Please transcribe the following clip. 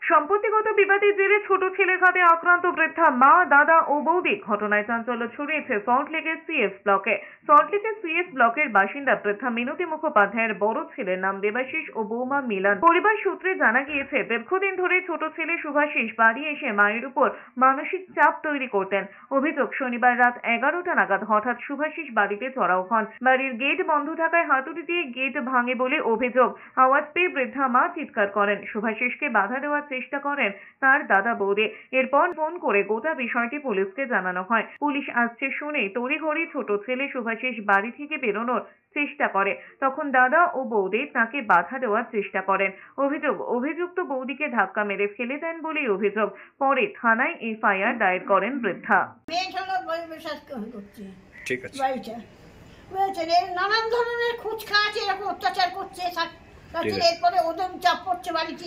সম্পত্তিগত বিবাদের জেরে ছোট ছেলের ঘাতে আক্রান্ত বৃদ্ধা মা, দাদা ও বৌদি। ঘটনায় চাঞ্চল্য ছড়িয়েছে সল্টলেকের সিএস ব্লকে। সল্টলেকের সিএস ব্লকের বাসিন্দা বৃদ্ধা মিনতি মুখোপাধ্যায়ের বড় ছেলের নাম দেবাশিস ও বৌমা মিলন। পরিবার সূত্রে জানা গিয়েছে, দীর্ঘদিন ধরে ছোট ছেলে শুভাশিস বাড়ি এসে মায়ের উপর মানসিক চাপ তৈরি করতেন। অভিযোগ, শনিবার রাত 11টা নাগাদ হঠাৎ শুভাশিস বাড়িতে চড়াও হন। বাড়ির গেট বন্ধ থাকায় হাতুড়ি দিয়ে গেট ভাঙে বলে অভিযোগ। আওয়াজ পেয়ে বৃদ্ধা মা চিৎকার করেন। শুভাশিসকে বাধা দেওয়ার চেষ্টা করেন তার দাদা বৌদি। এরপর ফোন করে গোটা বিষয়টি পুলিশকে জানানো হয়। পুলিশ আসছে শুনে তড়িঘড়ি ছোট ছেলে শুভাশিস বাড়ি থেকে বেরোনোর চেষ্টা করে। তখন দাদা ও বৌদি তাকে বাধা দেওয়ার চেষ্টা করেন। অভিযুক্ত বৌদিকে ধাক্কা মেরে ফেলে দেন বলেই অভিযোগ। পরে থানায় এফআইআর দায়ের করেন বৃদ্ধা। ঠিক আছে। নানান ধরনের খুচখা আছে, এরকম অত্যাচার করছে। এরপরে ওদের চাপ পড়ছে বাড়িতে।